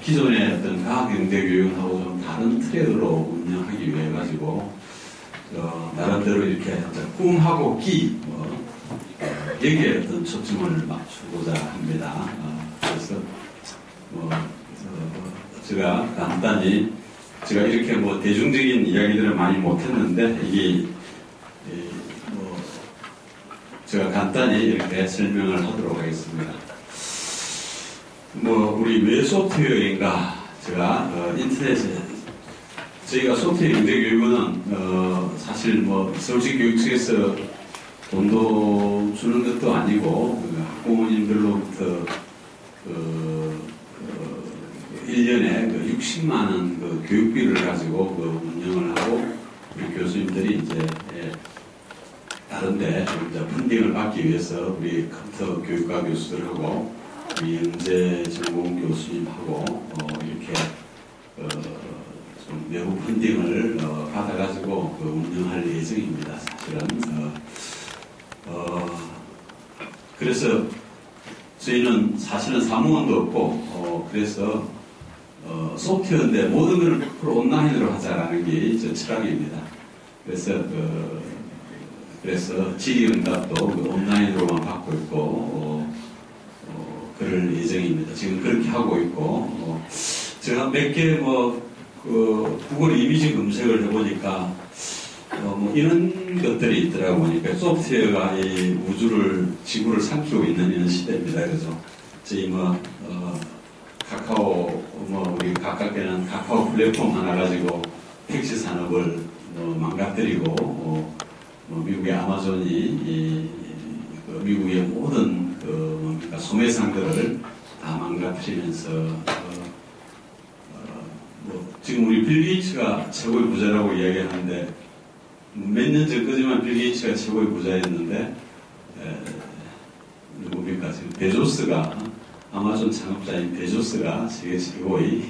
기존의 어떤 과학경제교육하고 좀 다른 트랙으로 운영하기 위해 가지고 나름대로 이렇게 꿈하고 끼 여기에 어떤 초점을 맞추고자 합니다. 그래서 제가 간단히 제가 이렇게 대중적인 이야기들을 많이 못했는데 이게 제가 간단히 이렇게 설명을 하도록 하겠습니다. 우리 왜 소프트웨어인가? 제가 인터넷에 저희가 소프트웨어 경제교육은 사실 서울시 교육청에서 돈도 주는 것도 아니고 학부모님들로부터 1년에 60만원 교육비를 가지고 운영을 하고 우리 교수님들이 이제 다른데 펀딩을 받기 위해서 우리 컴퓨터 교육과 교수들하고 우리 영재 전공 교수님하고 이렇게 좀 외부 펀딩을 받아가지고 운영할 예정입니다. 사실은 그래서 저희는 사실은 사무원도 없고 그래서 소프트웨어인데 모든 걸 100% 온라인으로 하자라는 게 저 철학입니다. 그래서 질의응답도 온라인으로만 받고 있고 그럴 예정입니다. 지금 그렇게 하고 있고 제가 몇 개 구글 이미지 검색을 해보니까 이런 것들이 있더라고 보니까 소프트웨어가 이 지구를 삼키고 있는 이런 시대입니다. 그래서 저희 카카오 우리 가깝게는 카카오 플랫폼 하나 가지고 택시 산업을 망가뜨리고 미국의 아마존이 미국의 모든 소매상들을 다 망가뜨리면서 지금 우리 빌 게이츠가 최고의 부자라고 이야기하는데 몇 년 전까지만 빌 게이츠가 최고의 부자였는데 누굽니까? 지금 베조스가 아마존 창업자인 베조스가 세계 최고의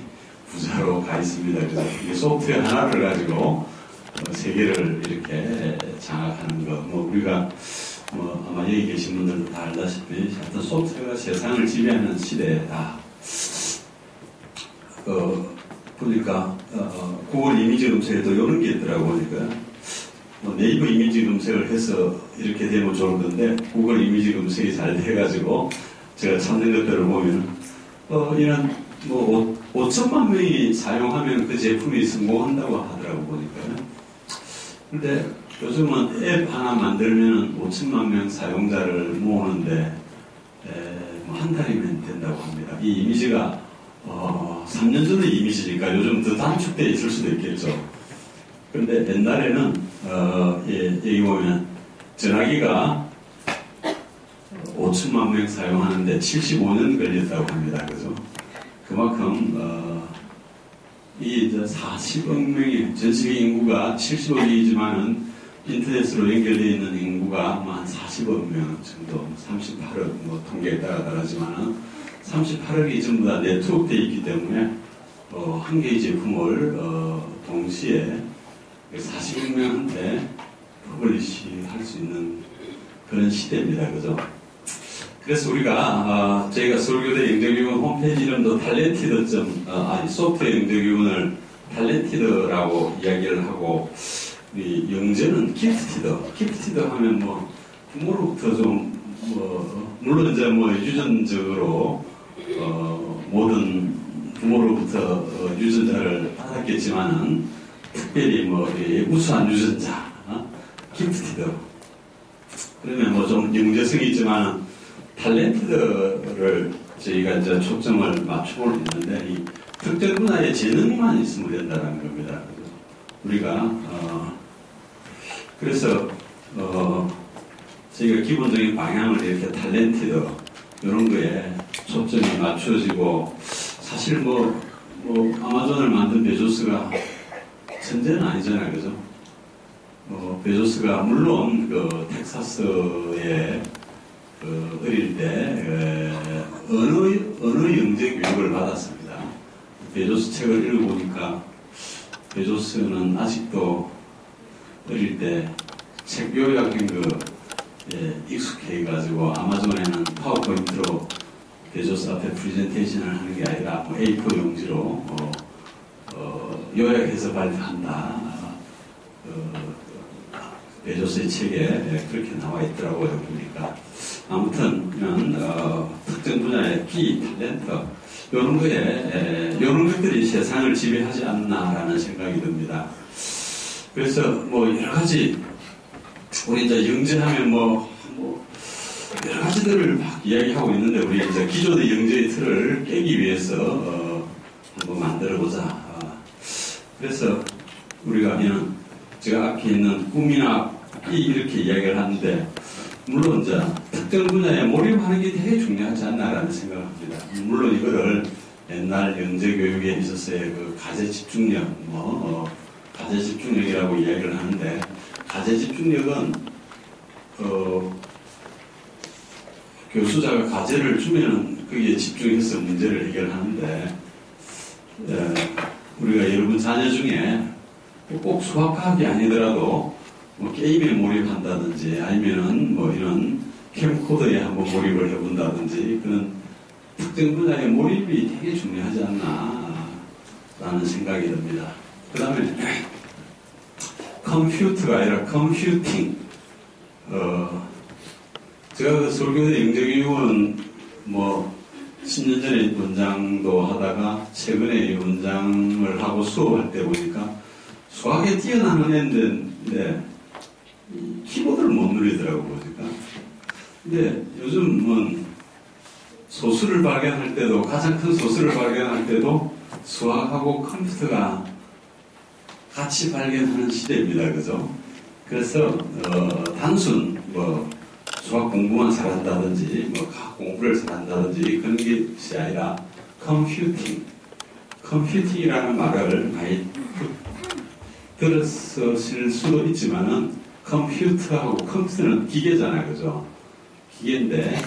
부자로 가 있습니다. 그래서 이 소프트웨어 하나를 가지고 세계를 이렇게 장악하는 거. 우리가 아마 여기 계신 분들도 다 알다시피 하여튼 소프트웨어가 세상을 지배하는 시대다. 보니까 구글 이미지 검색에도 이런 게 있더라고 보니까 네이버 이미지 검색을 해서 이렇게 되면 좋을 건데 구글 이미지 검색이 잘 돼가지고 제가 찾는 것들을 보면 이런 5천만 명이 사용하면 그 제품이 성공한다고 하더라고 보니까. 근데 요즘은 앱 하나 만들면 5천만 명 사용자를 모으는데 한 달이면 된다고 합니다. 이 이미지가 3년 전의 이미지니까 요즘 더 단축되어 있을 수도 있겠죠. 그런데 옛날에는 여기 보면 전화기가 5천만 명 사용하는데 75년 걸렸다고 합니다. 그죠? 그만큼 이 40억 명의 전 세계 인구가 70억이지만은 인터넷으로 연결되어 있는 인구가 한 40억 명 정도, 38억 통계에 따라 다르지만은 38억이 전부 다 네트워크되어 있기 때문에 한 개의 제품을 동시에 40억 명한테 퍼블리시 할 수 있는 그런 시대입니다. 그죠? 그래서 저희가 서울교대 영재교육원 홈페이지 이름도 소프트웨어 영재교육원을 탤런티드라고 이야기를 하고, 우리 영재는 기프티드 하면 부모로부터 좀, 물론 이제 유전적으로, 모든 부모로부터 유전자를 받았겠지만은, 특별히 우수한 유전자, 기프티드. 그러면 좀 영재성이 있지만 탤런티드를 저희가 이제 초점을 맞추고 있는데 이 특정 분야의 재능만 있으면 된다는 겁니다. 우리가 그래서 저희가 기본적인 방향을 이렇게 탤런티드 이런 거에 초점이 맞춰지고 사실 아마존을 만든 베조스가 천재는 아니잖아요, 그죠? 베조스가 물론 텍사스에 어릴 때 언어 영재 교육을 받았습니다. 베조스 책을 읽어보니까 베조스는 아직도 어릴 때 책 요약한 익숙해가지고 아마존에는 파워포인트로 베조스 앞에 프레젠테이션을 하는 게 아니라 뭐 A4 용지로 요약해서 발표한다. 베조스의 책에 그렇게 나와 있더라고요. 보니까 아무튼 특정 분야의 키, 탤런트 이런 것들이 세상을 지배하지 않나라는 생각이 듭니다. 그래서 뭐 여러 가지 우리 이제 영재하면 뭐 여러 가지들을 막 이야기하고 있는데 우리 이제 기존의 영재의 틀을 깨기 위해서 한번 만들어보자. 그래서 우리가 제가 앞에 있는 꿈이나 끼 이렇게 이야기를 하는데 물론 이제 특정 분야에 몰입하는 게 되게 중요하지 않나라는 생각을 합니다. 물론 이거를 옛날 영재 교육에 있었어요. 그 가제 집중력, 가제 집중력이라고 이야기를 하는데 가제 집중력은 교수자가 과제를 주면은 거기에 집중해서 문제를 해결하는데 우리가 여러분 자녀 중에 꼭 수학과학이 아니더라도 뭐 게임에 몰입한다든지 아니면은 뭐 이런 캠코더에 한번 몰입을 해본다든지 그런 특정 분야에 몰입이 되게 중요하지 않나 라는 생각이 듭니다. 그 다음에 컴퓨터가 아니라 컴퓨팅 제가 그 서울교대 영재교육은 뭐 10년 전에 원장도 하다가 최근에 원장을 하고 수업할 때 보니까 수학에 뛰어나는 애인데 키보드를 못 누리더라고 보니까. 근데 요즘은 소수를 발견할 때도 가장 큰 소수를 발견할 때도 수학하고 컴퓨터가 같이 발견하는 시대입니다. 그죠? 그래서 단순 수학 공부만 잘한다든지 과학 공부를 잘한다든지 그런 것이 아니라 컴퓨팅이라는 말을 많이 들었을 수도 있지만은 컴퓨터하고 컴퓨터는 기계잖아요. 그죠? 기계인데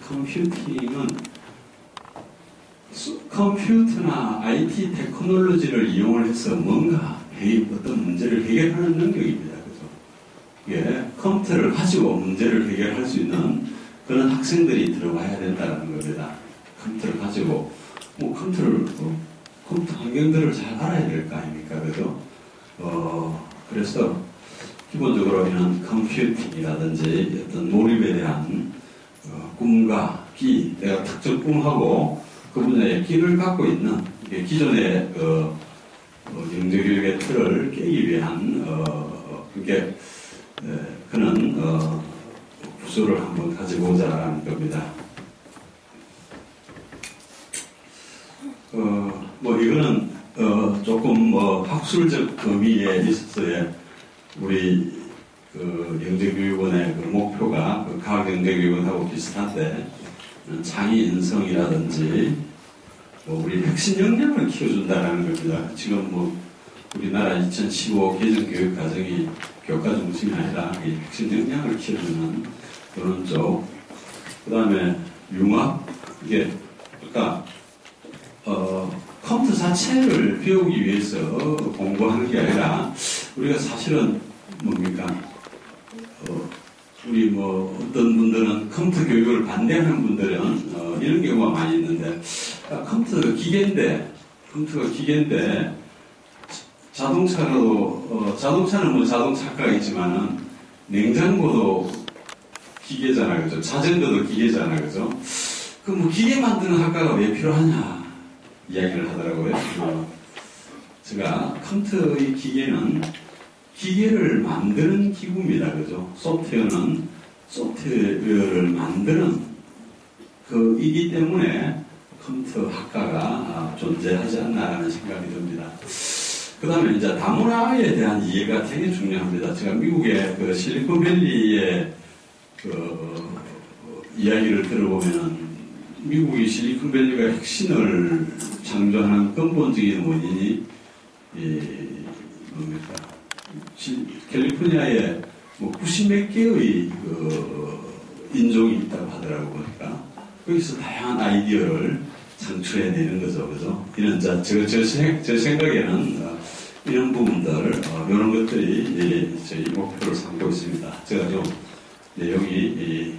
컴퓨팅은 컴퓨터나 IT 테크놀로지를 이용을 해서 뭔가 어떤 문제를 해결하는 능력입니다. 그죠? 컴퓨터를 가지고 문제를 해결할 수 있는 그런 학생들이 들어와야 된다는 겁니다. 컴퓨터를 가지고 컴퓨터 환경들을 잘 알아야 될 거 아닙니까? 그죠? 그래서 기본적으로 이런 컴퓨팅이라든지 어떤 몰입에 대한 꿈과 끼, 내가 특정 꿈하고 그 분야의 끼를 갖고 있는 기존의 영재교육의 틀을 깨기 위한 그런 구조를 한번 가지고 오자라는 겁니다. 이거는 조금 학술적 범위에 있어서의 우리 영재교육원의 목표가 과학영재교육원하고 비슷한데 창의 인성이라든지 우리 핵심 역량을 키워준다는 겁니다. 지금 우리나라 2015 개정 교육 과정이 교과 중심이 아니라 이 핵심 역량을 키워주는 그런 쪽. 그 다음에 융합, 이게 아까 컴퓨터 자체를 배우기 위해서 공부하는 게 아니라 우리가 사실은 뭡니까? 우리 어떤 분들은 컴퓨터 교육을 반대하는 분들은 이런 경우가 많이 있는데 컴퓨터가 기계인데 자동차는 자동차가 있지만은 냉장고도 기계잖아요. 그죠? 자전거도 기계잖아요. 그죠? 그럼 기계 만드는 학과가 왜 필요하냐 이야기를 하더라고요. 제가 컴퓨터의 기계는 기계를 만드는 기구입니다. 그죠? 소프트웨어는 소프트웨어를 만드는 이기 때문에 컴퓨터 학과가 존재하지 않나라는 생각이 듭니다. 그 다음에 이제 다문화에 대한 이해가 되게 중요합니다. 제가 미국의 실리콘밸리의 이야기를 들어보면은 미국이 실리콘밸리가 핵심을 창조하는 근본적인 원인이 캘리포니아에 90몇 개의 인종이 있다고 하더라고 보니까 거기서 다양한 아이디어를 창출해내는 거죠, 그죠? 이런 저 생각에는 이런 부분들, 이런 것들이 저희 목표를 삼고 있습니다. 제가 좀 내용이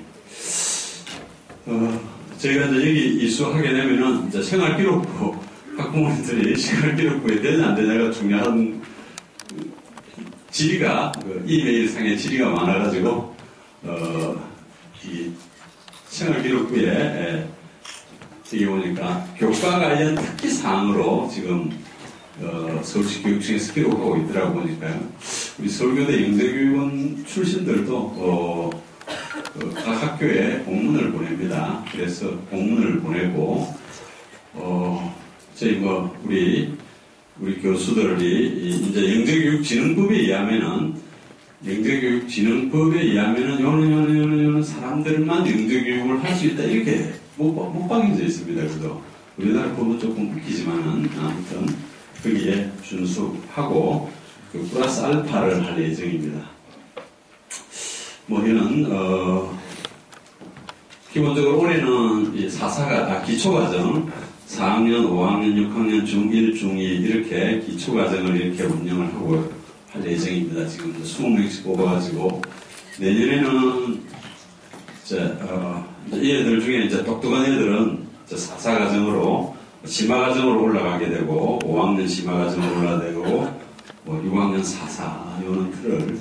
저희가 이제 여기 이수하게 되면은 이제 생활기록부, 학부모님들이 생활기록부에 되냐 안 되냐가 중요한 질의가, 이메일상의 질의가 많아가지고, 이 생활기록부에 여기 보니까 교과 관련 특기 사항으로 지금 서울시 교육청에서 기록하고 있더라고 보니까요. 우리 서울교대 영재교육원 출신들도 각 학교에 공문을 보냅니다. 그래서 공문을 보내고 저희 우리 교수들이 이제 영재교육진흥법에 의하면은 요는 사람들만 영재교육을 할 수 있다 이렇게 못 박혀져 있습니다. 그래서 우리나라 법은 조금 웃기지만은 아무튼 거기에 준수하고 플러스 알파를 할 예정입니다. 이는 기본적으로 올해는 이 기초과정 4학년, 5학년, 6학년, 중1, 중2 이렇게 기초과정을 이렇게 운영을 하고 할 예정입니다. 지금 20명씩 뽑아가지고 내년에는 이 애들 중에 이제 똑똑한 애들은 4사 과정으로 심화과정으로 올라가게 되고 5학년 심화과정으로 올라가게 되고 6학년 4사 이런 틀을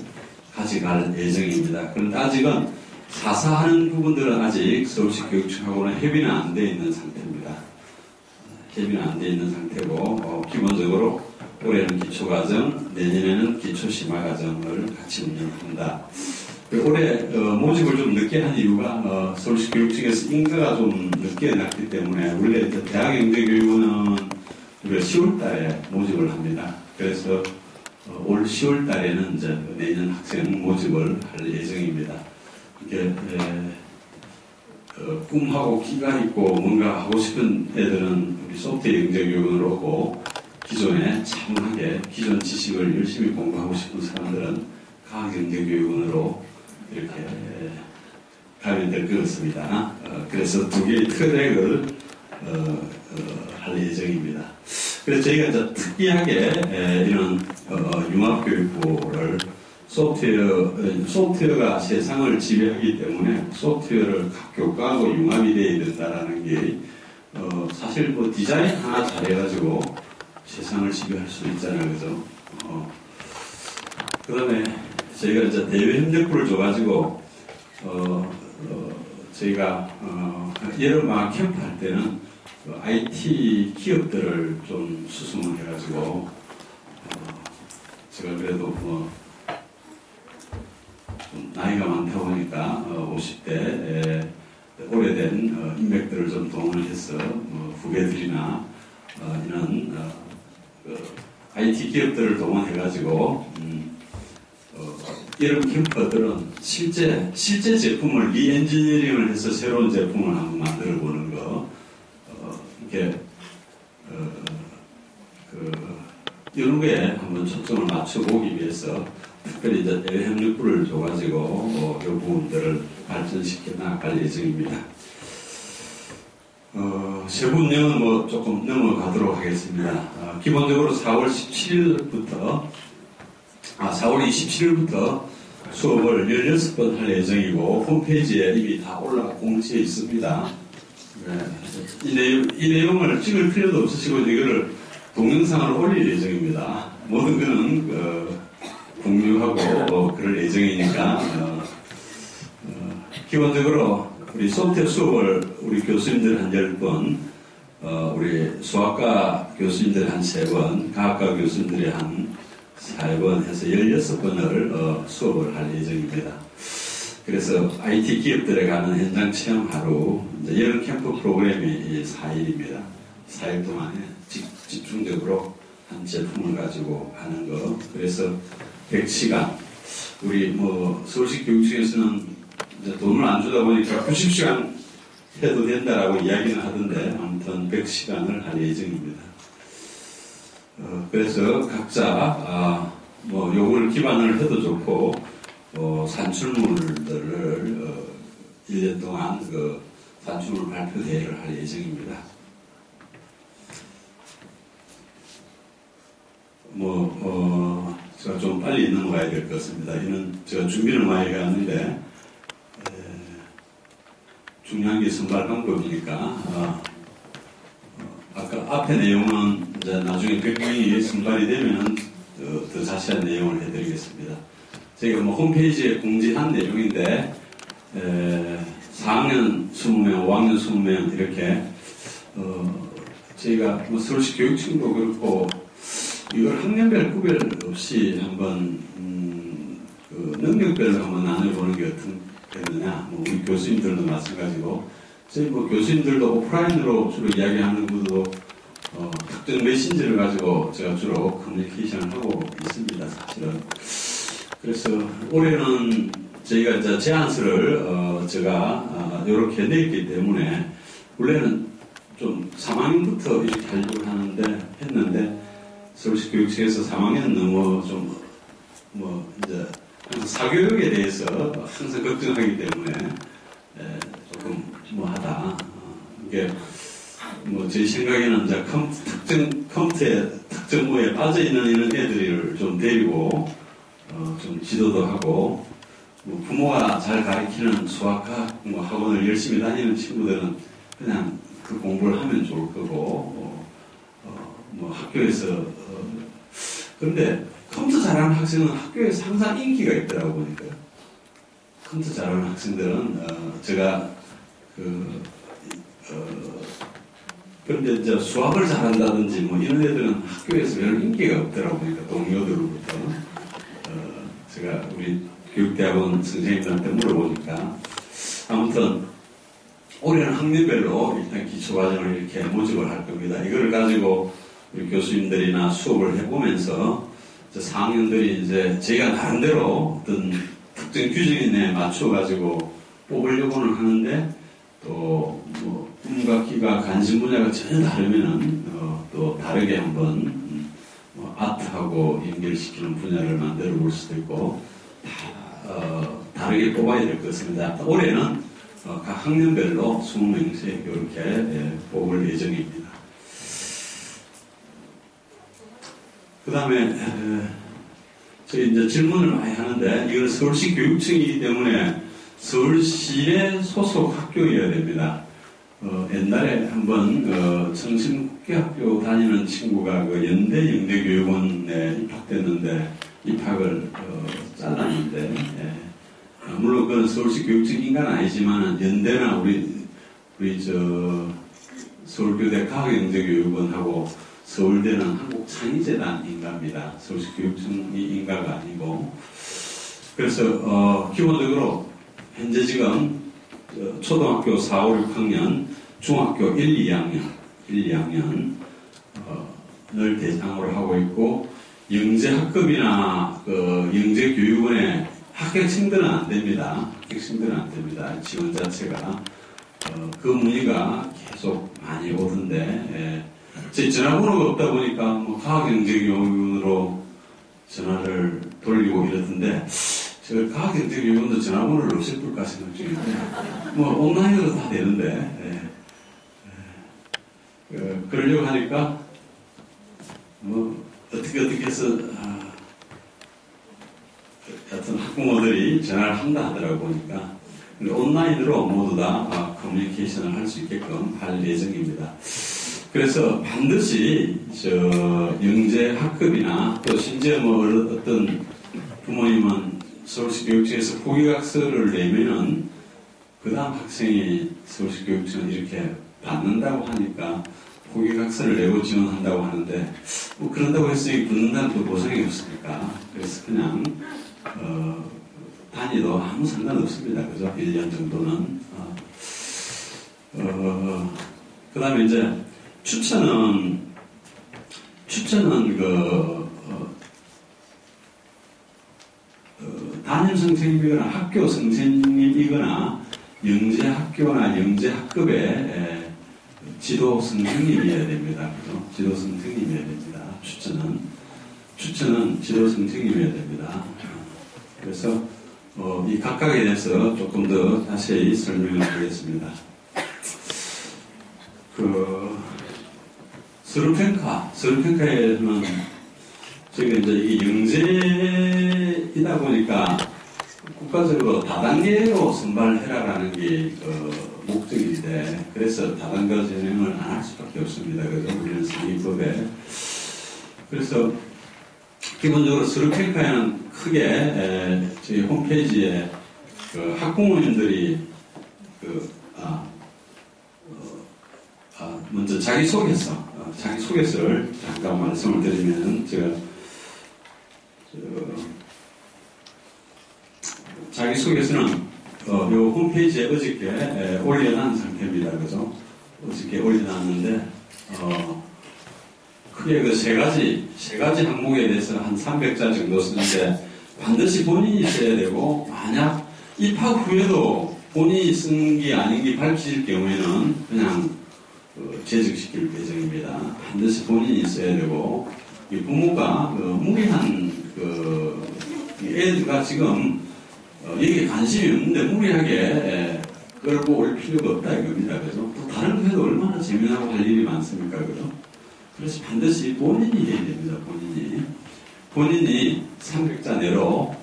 가져갈 예정입니다. 그런데 아직은 4사 하는 부분들은 아직 서울시 교육청하고는 협의는 안 돼 있는 상태입니다. 협의는 안 돼 있는 상태고 기본적으로 올해는 기초과정, 내년에는 기초심화과정을 같이 운영한다. 올해 모집을 좀 늦게 한 이유가 서울시 교육청에서 인가가 좀 늦게 났기 때문에 원래 대학영재교육원은 우리가 10월 달에 모집을 합니다. 그래서 올 10월 달에는 이제 내년 학생 모집을 할 예정입니다. 이게 꿈하고 키가 있고 뭔가 하고 싶은 애들은 우리 소프트웨어 영재교육원으로 오고 기존에 차분하게 기존 지식을 열심히 공부하고 싶은 사람들은 과학영재교육원으로 이렇게 가면 될 것 같습니다. 그래서 두 개의 트랙을 할 예정입니다. 그래서 저희가 이제 특이하게 이런 융합교육부를 소프트웨어가 세상을 지배하기 때문에 소프트웨어를 각 교과하고 융합이 되어야 된다는 게 사실 디자인 하나 잘해가지고 세상을 지배할 수 있잖아요, 그죠? 그 다음에 저희가 이제 대외 협력부를 줘가지고 저희가 여름방학 캠프 할 때는 IT 기업들을 좀 수송을 해가지고 제가 그래도 좀 나이가 많다 보니까 50대 오래된 인맥들을 좀 동원을 해서 후배들이나 이런 IT 기업들을 동원해가지고 이런 캠퍼들은 실제 제품을 리엔지니어링을 해서 새로운 제품을 한번 만들어 보는 거 이렇게 이런 거에 한번 초점을 맞춰보기 위해서 특별히 이제 대외 협력부를 줘가지고 이 부분들을 발전시켜 나갈 예정입니다. 세부 운영은 조금 넘어가도록 하겠습니다. 기본적으로 4월 27일부터 수업을 16번 할 예정이고 홈페이지에 이미 다 공지해 있습니다. 네. 이 내용을 찍을 필요도 없으시고 이거를 동영상으로 올릴 예정입니다. 모든 거는 공유하고 그럴 예정이니까 기본적으로 우리 소프트웨어 수업을 우리 교수님들 한 10번, 우리 수학과 교수님들 한 3번, 과학과 교수님들이 한 4번 해서 16번을 수업을 할 예정입니다. 그래서 IT 기업들에 가는 현장 체험 하루, 이제 여름 캠프 프로그램이 4일입니다. 4일 동안에 집중적으로 한 제품을 가지고 하는 거. 그래서 100시간. 우리 서울시 교육청에서는 이제 돈을 안 주다 보니까 90시간 해도 된다라고 이야기는 하던데 아무튼 100시간을 할 예정입니다. 그래서 각자 요걸 기반을 해도 좋고 산출물들을 1년 동안 산출물 발표 대회를 할 예정입니다. 제가 좀 빨리 넘어가야 될 것 같습니다. 이는 제가 준비를 많이 해왔는데 중요한 게 선발 방법이니까, 아까 앞에 내용은 이제 나중에 100명이 선발이 되면 더 자세한 내용을 해드리겠습니다. 저희가 뭐 홈페이지에 공지한 내용인데, 4학년 20명, 5학년 20명 이렇게, 저희가 뭐 서울시 교육청도 그렇고, 이걸 학년별 구별 없이 한번, 그 능력별로 한번 나눠보는 게 어떻겠느냐. 뭐 우리 교수님들도 마찬가지고, 저희 뭐 교수님들도 오프라인으로 주로 이야기하는 것도 특정 메신저를 가지고 제가 주로 커뮤니케이션을 하고 있습니다, 사실은. 그래서 올해는 저희가 이제 제안서를 제가 이렇게 냈기 때문에 원래는 좀 3학년부터 이렇게 하려고 했는데 서울시 교육청에서 3학년 너무 좀 뭐 이제 사교육에 대해서 항상 걱정하기 때문에 조금 뭐 하다. 이게 뭐 제 생각에는 이제 컴퓨터의 특정부에 빠져 있는 이런 애들을 좀 데리고 좀 지도도 하고 뭐 부모가 잘 가르치는 수학학 뭐 학원을 열심히 다니는 친구들은 그냥 그 공부를 하면 좋을 거고 뭐 학교에서 그런데 컴퓨터 잘하는 학생은 학교에서 항상 인기가 있더라고 보니까 컴퓨터 잘하는 학생들은 제가 그런데 이제 수학을 잘한다든지 뭐 이런 애들은 학교에서 별로 인기가 없더라고 보니까 동료들로부터 제가 우리 교육대학원 선생님들한테 물어보니까 아무튼 올해는 학년별로 일단 기초과정을 이렇게 모집을 할 겁니다. 이거를 가지고 우리 교수님들이나 수업을 해보면서 4학년들이 이제 제가 나름대로 어떤 특정 규정에 맞춰가지고 뽑으려고는 하는데 또 뭐 꿈과 키가 관심 분야가 전혀 다르면은 또 다르게 한번 뭐 아트하고 연결시키는 분야를 만들어 볼 수도 있고 다르게 뽑아야 될 것 같습니다. 올해는 각 학년별로 20명씩 이렇게 뽑을 예정입니다. 그 다음에 저희 이제 질문을 많이 하는데 이건 서울시 교육청이기 때문에 서울시의 소속 학교여야 됩니다. 옛날에 한번 청신국제학교 다니는 친구가 그 연대 영대교육원에 입학됐는데 입학을 잘랐는데 물론 그건 서울시 교육청인간 아니지만 연대나 우리 서울교대 과학영재교육원하고 서울대는 한국창의재단 인가입니다. 서울시 교육청이 인가가 아니고 그래서 기본적으로 현재 지금 초등학교 4, 5, 6학년, 중학교 1, 2학년을 대상으로 하고 있고 영재학급이나 영재교육원에 합격생들은 안 됩니다. 합격생들은 안 됩니다. 지원 자체가 그 문의가 계속 많이 오던데 제 전화번호가 없다 보니까 뭐 과학영재교육원으로 전화를 돌리고 이러던데 제가 과학영재교육원도 전화번호를 없앨 볼까 생각 중인데 뭐 온라인으로 다 되는데 그러려고 하니까 뭐 어떻게 해서 하여튼 학부모들이 전화를 한다 하더라고 보니까 온라인으로 모두 다 커뮤니케이션을 할 수 있게끔 할 예정입니다. 그래서 반드시 영재 학급이나 또 심지어 뭐 어떤 부모님은 서울시 교육청에서 포기학서를 내면은 그 다음 학생이 서울시 교육청을 이렇게 받는다고 하니까 포기학서를 내고 지원한다고 하는데 뭐 그런다고 해서 붙는다는 또 보상이 없으니까 그래서 그냥 단위도 아무 상관없습니다. 그죠? 1년 정도는 그 다음에 이제 추천은 담임 선생님이거나 학교 선생님이거나 영재학교나 영재학급의 지도 선생님이어야 됩니다. 그죠? 지도 선생님이어야 됩니다. 추천은 지도 선생님이어야 됩니다. 그래서 이 각각에 대해서 조금 더 자세히 설명을 드리겠습니다. 서울평가에는 저희가 이제 이게 영재이다 보니까 국가적으로 다단계로 선발해라라는 게 목적인데, 그래서 다단계 전형을 안 할 수밖에 없습니다. 그래서 우리는 성의법에. 그래서 기본적으로 스루케카에는 크게 저희 홈페이지에 그 학부모님들이 먼저 자기소개서를 잠깐 말씀을 드리면, 자기소개서는 요 홈페이지에 어저께 올려놓은 상태입니다. 그죠? 어저께 올려놨는데, 크게 그 세 가지 항목에 대해서 한 300자 정도 쓰는데, 반드시 본인이 써야 되고, 만약 입학 후에도 본인이 쓴 게 아닌 게 밝혀질 경우에는 그냥 제적시킬 예정입니다. 반드시 본인이 써야 되고, 이 부모가 무리한 애들가 지금 여기에 관심이 없는데 무리하게 끌고 올 필요가 없다 이겁니다. 그죠? 또 다른 회도 얼마나 재미나고 할 일이 많습니까? 그죠? 그래서 반드시 본인이 해야 됩니다. 본인이 300자 내로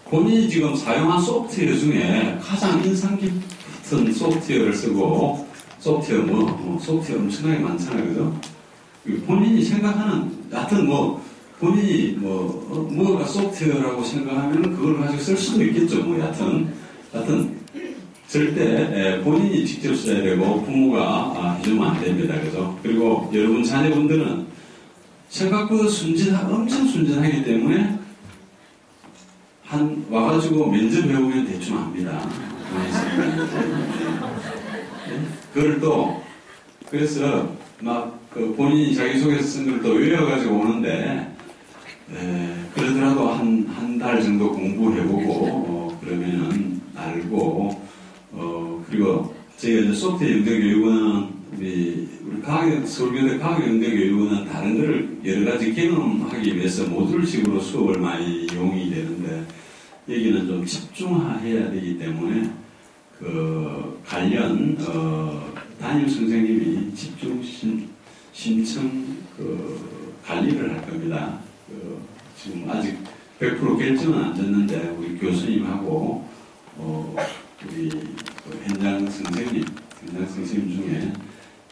본인이 지금 사용한 소프트웨어 중에 가장 인상 깊은 소프트웨어를 쓰고, 소프트웨어 엄청나게 많잖아요. 그죠? 본인이 생각하는, 하여튼 본인이 뭐가 소프트웨어라고 생각하면 그걸 가지고 쓸 수도 있겠죠. 여하튼 절대 본인이 직접 써야 되고 부모가 해주면 안 됩니다. 그죠? 그리고 여러분 자녀분들은 생각보다 엄청 순진하기 때문에 와가지고 면접 배우면 대충 압니다. 그걸 또 그래서 본인이 자기소개서 쓴 걸 또 외워가지고 오는데, 그러더라도 한 달 정도 공부해보고, 그러면은 알고, 그리고 저희가 이제 소프트웨어 영재교육원은 우리 서울교대 과학영재교육원은 다른 거를 여러 가지 경험하기 위해서 모듈식으로 수업을 많이 이용이 되는데, 여기는 좀 집중해야 되기 때문에, 관련, 담임 선생님이 집중 신청 관리를 할 겁니다. 지금 아직 100% 결정은 안 됐는데 우리 교수님하고 우리 현장 선생님 중에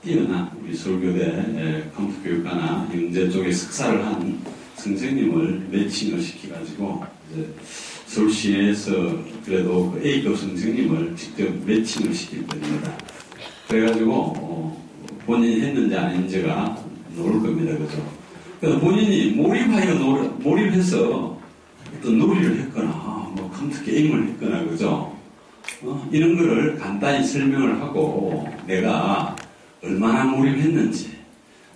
뛰어난 우리 서울교대 컴퓨터 교육과나 영재 쪽에 석사를 한 선생님을 매칭을 시켜가지고 이제 서울시에서 그래도 A급 선생님을 직접 매칭을 시킬 겁니다. 그래가지고 본인이 했는지 아닌지가 나올 겁니다. 그죠? 그래서 본인이 몰입해서 어떤 놀이를 했거나 컴퓨터 게임을 했거나 그죠? 이런 거를 간단히 설명을 하고 내가 얼마나 몰입했는지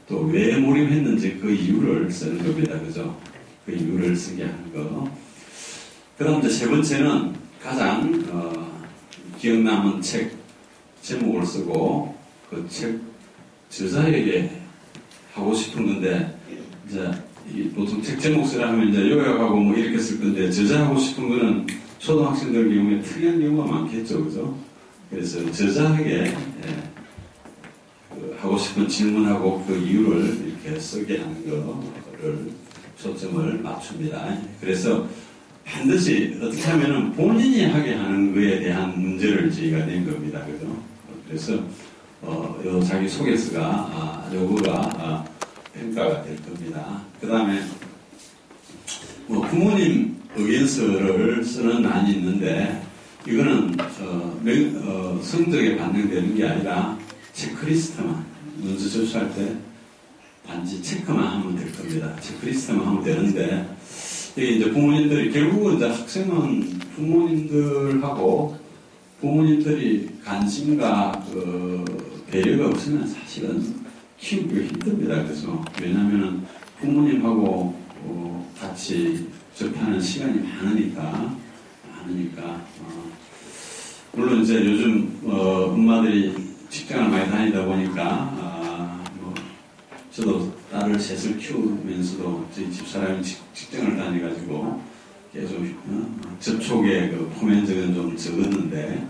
또 왜 몰입했는지 그 이유를 쓰는 겁니다. 그죠? 그 이유를 쓰게 하는 거. 그 다음 이제 세 번째는 가장 기억 남은 책 제목을 쓰고 그 책 저자에게 하고 싶은 건데, 이제 보통 책 제목 쓰라면 이제 요약하고 이렇게 쓸 건데, 저자하고 싶은 거는 초등학생들 경우에 특이한 경우가 많겠죠. 그죠? 그래서 저자에게 하고 싶은 질문하고 그 이유를 이렇게 쓰게 하는 거를 초점을 맞춥니다. 그래서 반드시 어떻게 하면은 본인이 하게 하는 거에 대한 문제를 저희가 낸 겁니다. 그죠? 그래서 요 자기 소개서가 요거가 평가가 될 겁니다. 그 다음에 부모님 의견서를 쓰는 난이 있는데, 이거는 성적에 반영되는 게 아니라 체크리스트만 문서 접수할 때 단지 체크만 하면 될 겁니다. 체크리스트만 하면 되는데, 이게 이제 부모님들이 결국은 이제 학생은 부모님들이 관심과 배려가 없으면 사실은 키우기가 힘듭니다. 그래서 왜냐하면 부모님하고 같이 접하는 시간이 많으니까 물론 이제 요즘 엄마들이 직장을 많이 다니다 보니까 저도 딸을 셋을 키우면서도 저희 집사람이 직장을 다녀가지고 계속 접촉의 포면적은 좀 적었는데,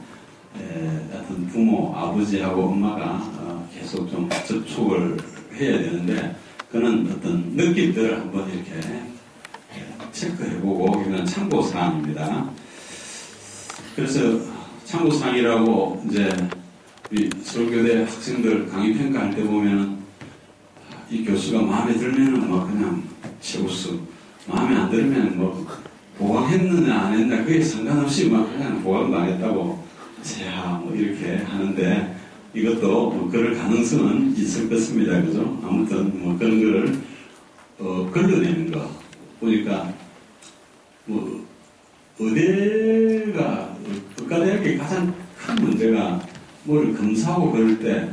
하여튼 부모, 아버지하고 엄마가 계속 좀 접촉을 해야 되는데, 그는 어떤 느낌들을 한번 이렇게 체크해보고, 이건 참고사항입니다. 그래서 참고사항이라고 이제 우리 서울교대 학생들 강의 평가할 때 보면은 이 교수가 마음에 들면은 뭐 그냥 최우수, 마음에 안 들면 뭐 보강했느냐 안 했느냐 그게 상관없이 막 그냥 보강당했다고 자 뭐 이렇게 하는데 이것도 뭐 그럴 가능성은 있을 것입니다. 그죠? 아무튼 뭐 그런 거를 걸러내는 거 보니까 뭐 의대가 의과대학의 가장 큰 문제가 뭘 검사하고 그럴 때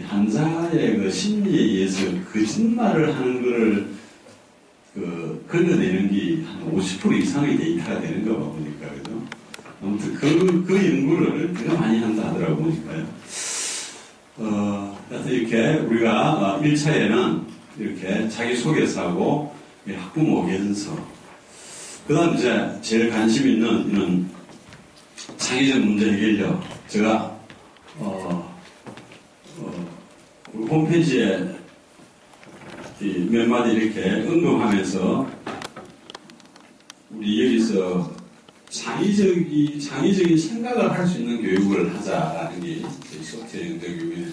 환자의 그 심리에 의해서 거짓말을 하는 거를 걸러내는 게 한 50% 이상의 데이터가 되는 거 보니까 그죠? 아무튼 그 연구를 되게 많이 한다 하더라고 보니까요. 그래서 이렇게 우리가 1차에는 이렇게 자기소개서하고 학부모 개선서, 그 다음 이제 제일 관심 있는 이런 창의적 문제 해결력. 제가 우리 홈페이지에 몇 마디 이렇게 언급하면서 우리 여기서 창의적인 생각을 할 수 있는 교육을 하자라는 게 소프트웨어 영재교육의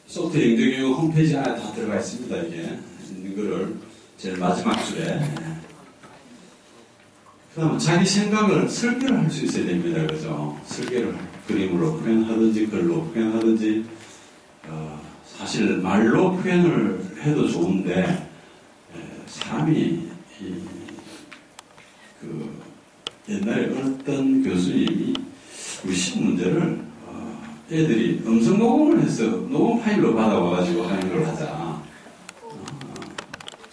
소프트웨어 영재교육 홈페이지 안에 다 들어가 있습니다. 이게 있는 거를 제일 마지막 줄에. 그 다음에 자기 생각을 설계를 할 수 있어야 됩니다. 그죠? 설계를 그림으로 표현하든지 글로 표현하든지 사실 말로 표현을 해도 좋은데 사람이 옛날에 어떤 교수님이 우리 시험 문제를 애들이 음성 녹음을 해서 녹음 파일로 받아와가지고 하는 걸 하자.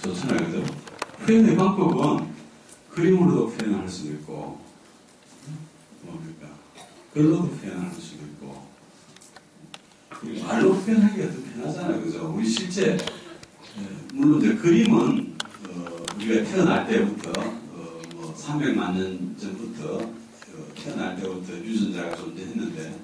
좋잖아요. 그죠? 표현의 방법은 그림으로도 표현할 수도 있고, 뭡니까? 글로도 표현할 수도 있고, 말로 표현하기가 더 편하잖아요. 그죠? 우리 실제, 물론 이제 그림은, 우리가 태어날 때부터, 300만 년 전부터, 태어날 때부터 유전자가 존재했는데,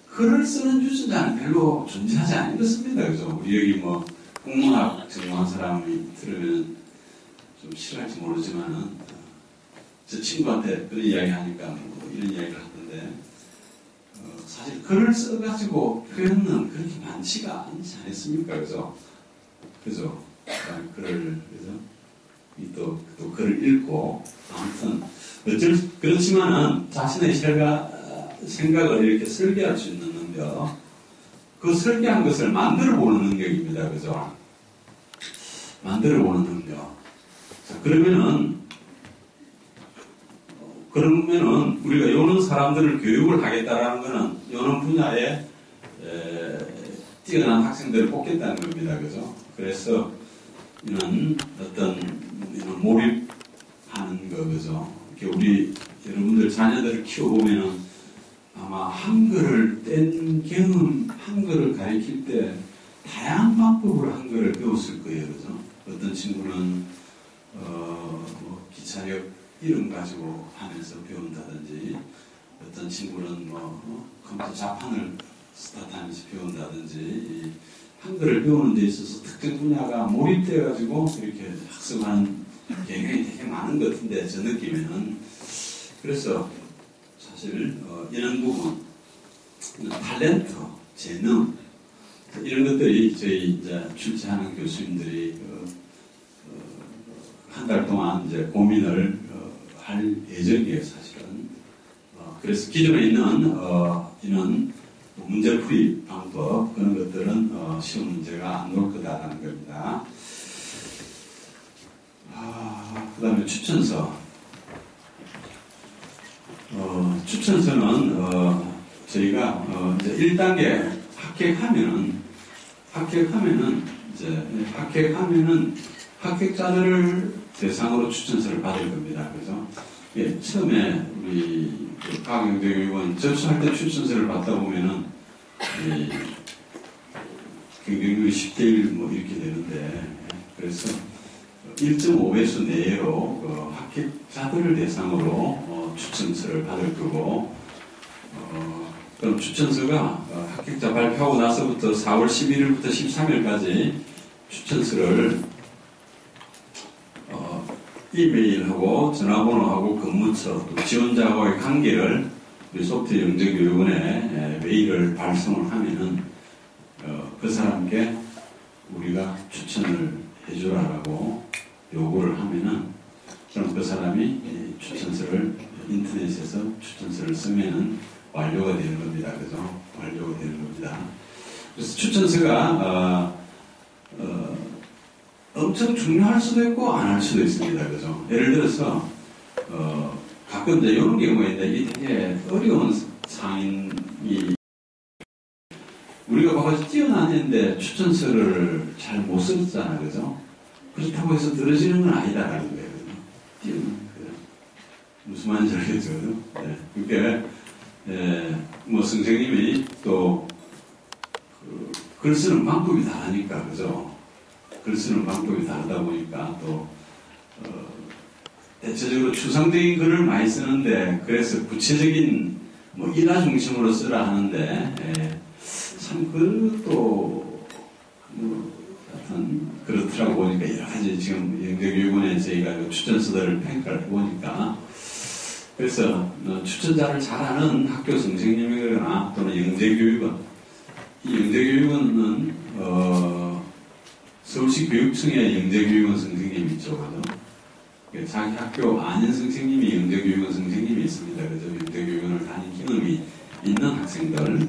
글을 쓰는 유전자는 별로 존재하지 않겠습니다. 그죠? 우리 여기 뭐, 국문학 전공한 사람이 들으면 좀 싫어할지 모르지만은, 제 친구한테 그런 이야기 하니까 뭐 이런 이야기를 하던데, 사실 글을 써가지고 표현은 그렇게 많지가 않지 않습니까? 그죠? 그죠? 글을, 그죠? 또 글을 읽고, 아무튼, 그렇지만은 자신의 생각을 이렇게 설계할 수 있는 능력, 그 설계한 것을 만들어 보는 능력입니다. 그죠? 만들어 보는 능력. 자, 그러면은 우리가 요런 사람들을 교육을 하겠다라는 것은 요런 분야에 뛰어난 학생들을 뽑겠다는 겁니다. 그죠? 그래서 이런 몰입하는 거, 그죠? 이렇게 우리 여러분들 자녀들을 키워보면은 아마 한글을 뗀 경험, 한글을 가르칠 때 다양한 방법으로 한글을 배웠을 거예요. 그죠? 어떤 친구는 뭐 기차역 이름 가지고 하면서 배운다든지, 어떤 친구는 컴퓨터 자판을 스타트하면서 배운다든지, 한글을 배우는 데 있어서 특정 분야가 몰입돼 가지고 이렇게 학습하는 경향이 되게 많은 것 같은데, 저 느낌에는. 그래서 사실 이런 부분, 탤런트, 재능, 이런 것들이 저희 이제 출제하는 교수님들이 한 달 동안 이제 고민을 할 예정이에요, 사실은. 그래서 기존에 있는 이런 문제풀이 방법, 그런 것들은 시험 문제가 안 나올 거다라는 겁니다. 그 다음에 추천서. 추천서는 저희가 이제 1단계 합격하면은 합격자들을 대상으로 추천서를 받을 겁니다. 그래서 예, 처음에 우리 과학영재교육원 접수할 때 추천서를 받다 보면은 경쟁률이 10대 1 뭐 이렇게 되는데, 그래서 1.5배수 내로 합격자들을 대상으로 추천서를 받을 거고, 그럼 추천서가 합격자 발표하고 나서부터 4월 11일부터 13일까지 추천서를 이메일하고 전화번호하고 근무처, 또 지원자와의 관계를 우리 소프트 영재교육원에 메일을 발송을 하면은 그 사람께 우리가 추천을 해주라라고 요구를 하면은 그럼 그 사람이 추천서를 인터넷에서 추천서를 쓰면은 완료가 되는 겁니다. 그죠? 완료가 되는 겁니다. 그래서 추천서가 엄청 중요할 수도 있고 안 할 수도 있습니다. 그죠? 예를 들어서 가끔 이제 이런 경우에 이게 되게 어려운 상인이 우리가 봐서 뛰어나는데 추천서를 잘 못 썼잖아. 그죠? 그렇다고 해서 떨어지는 건 아니다라는 거예요. 뛰어난 거예요. 무슨 말인지 알겠죠? 네. 그러니까 뭐 선생님이 또 글 쓰는 방법이 다르니까, 그죠? 글 쓰는 방법이 다르다 보니까 또 대체적으로 추상적인 글을 많이 쓰는데 그래서 구체적인 뭐 일화 중심으로 쓰라 하는데 참 그것도 뭐 하여튼 그렇더라고 보니까 여러 가지 지금 영재교육원에 저희가 추천서들을 평가를 해보니까 그래서 추천자를 잘하는 학교 선생님이거나 또는 영재교육원 이 영재교육원은 서울시 교육청에 영재교육원 선생님이 있죠. 그죠? 자기 학교 아는 선생님이 영재교육원 선생님이 있습니다. 그래서 영재교육원을 다닌 경험이 있는 학생들.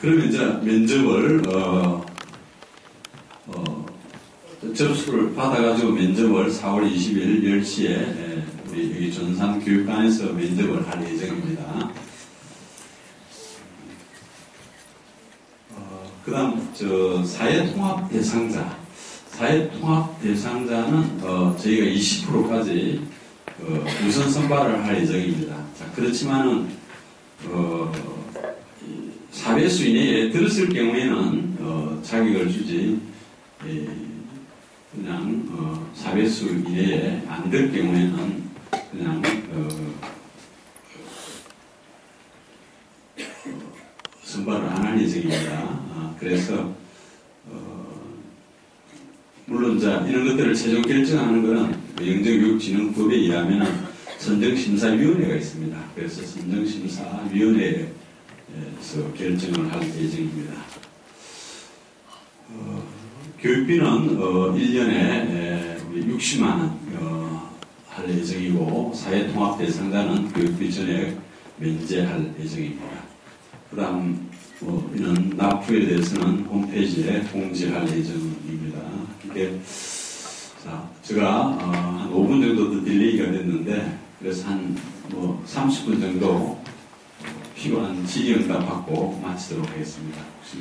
그러면 이제 면접을 접수를 받아가지고 면접을 4월 20일 10시에 우리 여기 전산교육관에서 면접을 할 예정입니다. 그 다음, 사회통합 대상자. 사회통합 대상자는, 저희가 20%까지, 우선 선발을 할 예정입니다. 자, 그렇지만은, 4배수 이내에 들었을 경우에는, 자격을 주지, 그냥, 4배수 이내에 안 될 경우에는, 그냥, 선발을 안 할 예정입니다. 그래서 물론 이런 것들을 최종 결정하는 것은 영재교육진흥법에 의하면 선정심사위원회가 있습니다. 그래서 선정심사위원회에서 결정을 할 예정입니다. 교육비는 1년에 60만 원 할 예정이고 사회통합 대상자는 교육비 전액 면제할 예정입니다. 그 다음, 이런 납부에 대해서는 홈페이지에 공지할 예정입니다. 이게, 자, 제가, 한 5분 정도 더 딜레이가 됐는데, 그래서 한, 30분 정도 필요한 질의응답 받고 마치도록 하겠습니다. 혹시